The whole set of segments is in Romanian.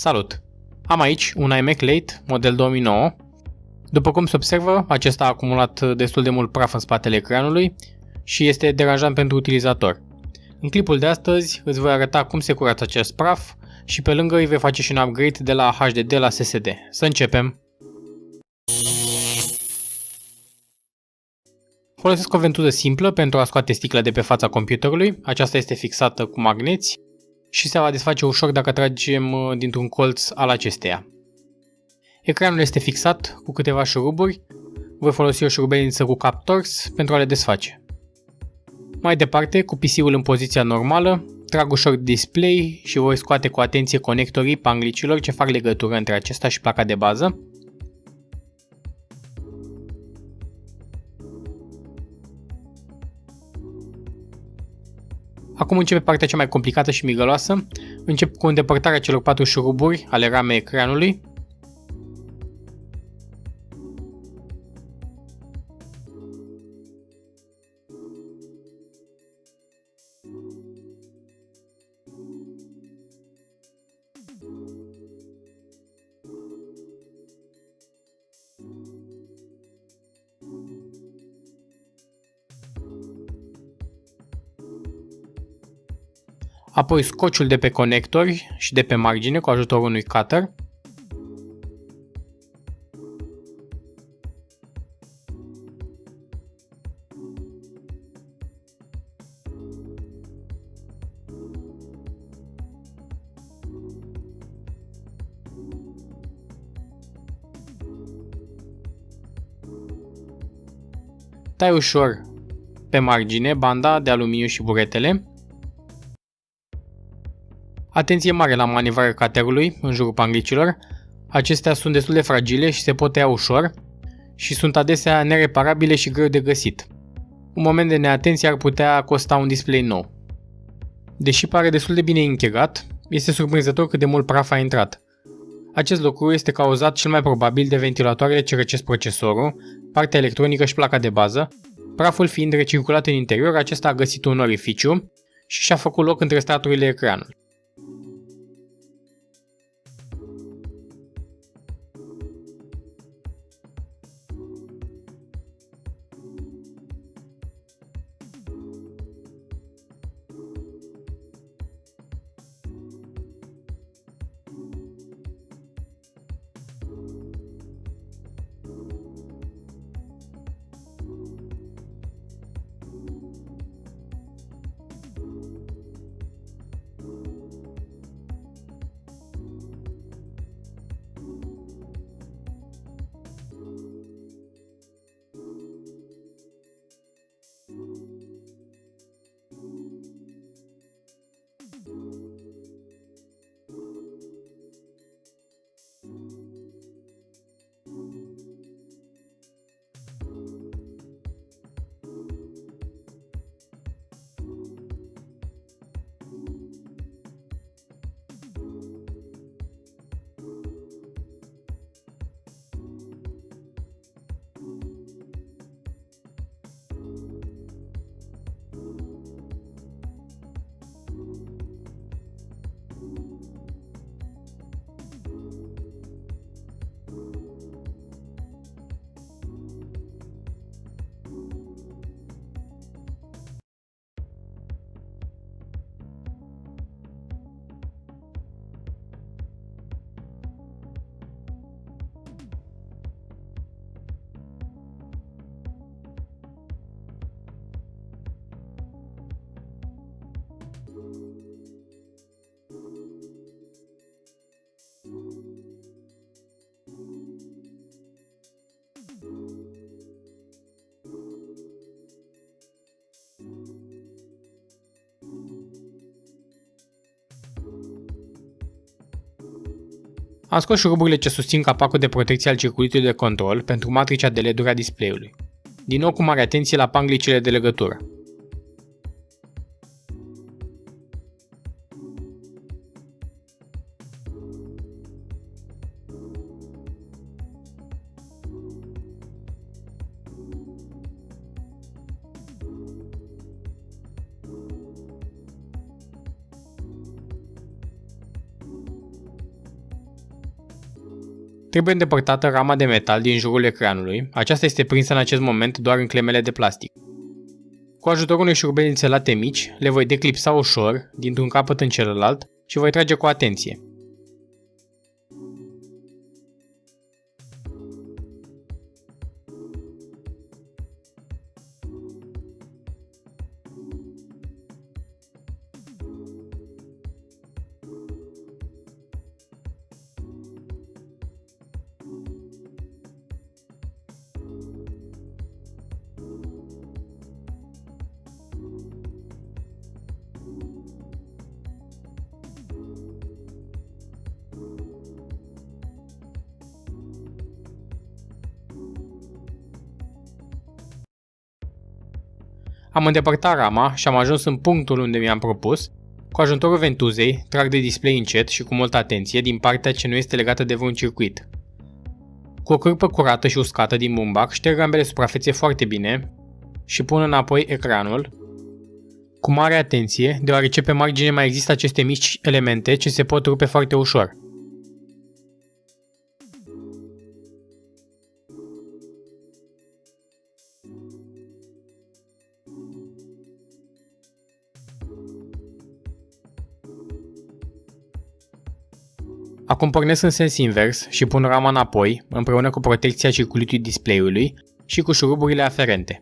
Salut! Am aici un iMac Late model 2009. După cum se observă, acesta a acumulat destul de mult praf în spatele ecranului și este deranjant pentru utilizator. În clipul de astăzi îți voi arăta cum se curăță acest praf și pe lângă îi vei face și un upgrade de la HDD la SSD. Să începem! Folosesc o ventuză simplă pentru a scoate sticla de pe fața computerului. Aceasta este fixată cu magneți și se va desface ușor dacă tragem dintr-un colț al acesteia. Ecranul este fixat cu câteva șuruburi. Voi folosi o șurubelniță cu cap tors pentru a le desface. Mai departe, cu PC-ul în poziția normală, trag ușor display și voi scoate cu atenție conectorii panglicilor ce fac legătură între acesta și placa de bază. Acum începe partea cea mai complicată și migăloasă. Încep cu îndepărtarea celor 4 șuruburi ale ramei ecranului. Apoi scotchul de pe conectori și de pe margine cu ajutorul unui cutter. Tai ușor pe margine banda de aluminiu și buretele. Atenție mare la manevrarea cutterului în jurul panglicilor. Acestea sunt destul de fragile și se pot tăia ușor și sunt adesea nereparabile și greu de găsit. Un moment de neatenție ar putea costa un display nou. Deși pare destul de bine închegat, este surprinzător cât de mult praf a intrat. Acest lucru este cauzat cel mai probabil de ventilatoarele ce răcesc procesorul, partea electronică și placa de bază. Praful fiind recirculat în interior, acesta a găsit un orificiu și și-a făcut loc între straturile ecranului. Am scos șuruburile ce susțin capacul de protecție al circuitului de control pentru matricea de LED-uri a display-ului. Din nou cu mare atenție la panglicile de legătură. Trebuie îndepărtată rama de metal din jurul ecranului, aceasta este prinsă în acest moment doar în clemele de plastic. Cu ajutorul unei șurubeli înțelate mici, le voi declipsa ușor, dintr-un capăt în celălalt, și voi trage cu atenție. Am îndepărtat rama și am ajuns în punctul unde mi-am propus. Cu ajutorul ventuzei, trag de display încet și cu multă atenție din partea ce nu este legată de vreun circuit. Cu o cârpă curată și uscată din bumbac, șterg ambele suprafețe foarte bine și pun înapoi ecranul cu mare atenție, deoarece pe margine mai există aceste mici elemente ce se pot rupe foarte ușor. Acum pornesc în sens invers și pun rama înapoi, împreună cu protecția circuitului display-ului și cu șuruburile aferente.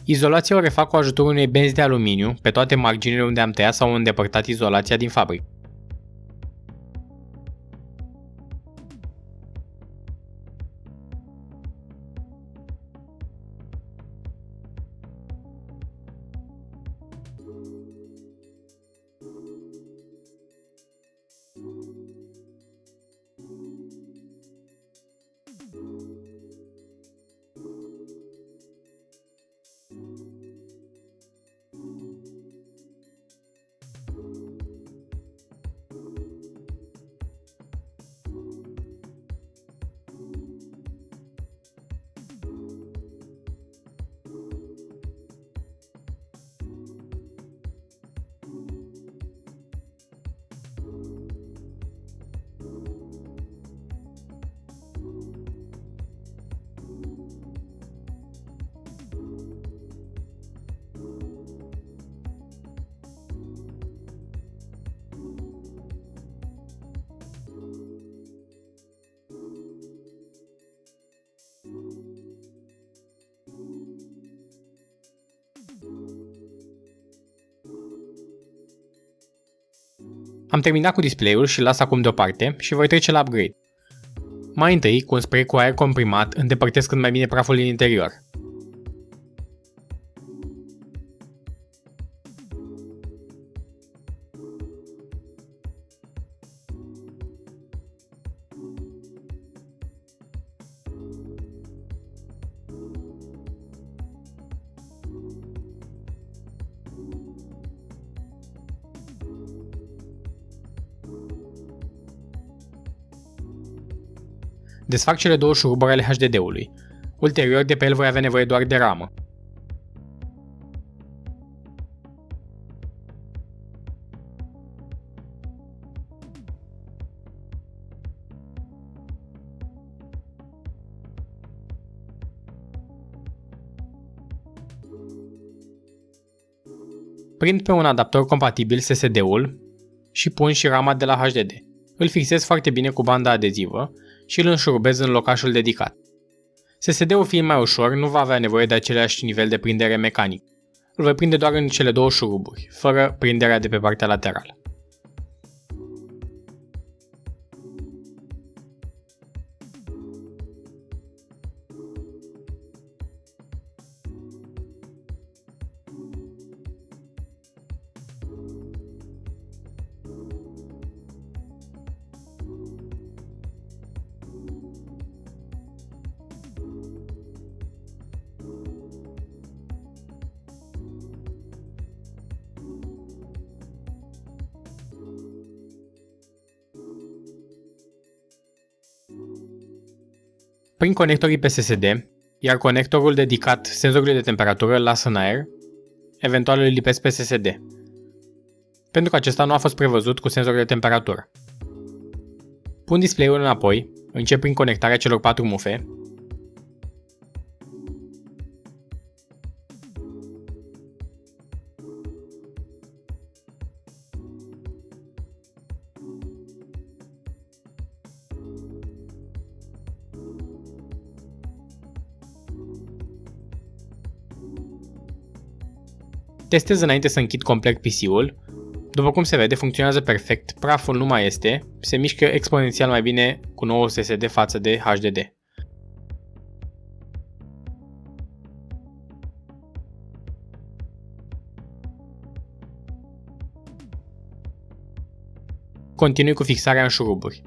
Izolația o refac cu ajutorul unei benzi de aluminiu pe toate marginile unde am tăiat sau îndepărtat izolația din fabrică. Am terminat cu display-ul și las acum deoparte și voi trece la upgrade. Mai întâi, cu un spray cu aer comprimat, îndepărtez cât mai bine praful din interior. Desfac cele două șuruburi ale HDD-ului. Ulterior, de pe el voi avea nevoie doar de ramă. Prind pe un adaptor compatibil SSD-ul și pun și rama de la HDD. Îl fixez foarte bine cu banda adezivă și îl înșurubez în locașul dedicat. SSD-ul fiind mai ușor, nu va avea nevoie de același nivel de prindere mecanic. Îl voi prinde doar în cele două șuruburi, fără prinderea de pe partea laterală. Prin conectorii pe SSD, iar conectorul dedicat senzorului de temperatură îl las în aer, eventual îl lipesc pe SSD, pentru că acesta nu a fost prevăzut cu senzor de temperatură. Pun display-ul înapoi, încep prin conectarea celor 4 mufe, testez înainte să închid complet PC-ul. După cum se vede, funcționează perfect, praful nu mai este, se mișcă exponențial mai bine cu noul SSD față de HDD. Continui cu fixarea în șuruburi.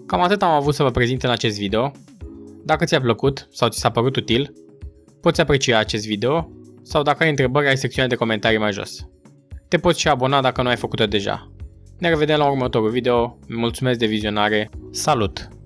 Cam atât am avut să vă prezint în acest video. Dacă ți-a plăcut sau ți s-a părut util, poți aprecia acest video sau dacă ai întrebări, ai secțiunea de comentarii mai jos. Te poți și abona dacă nu ai făcut-o deja. Ne revedem la următorul video, mulțumesc de vizionare, salut!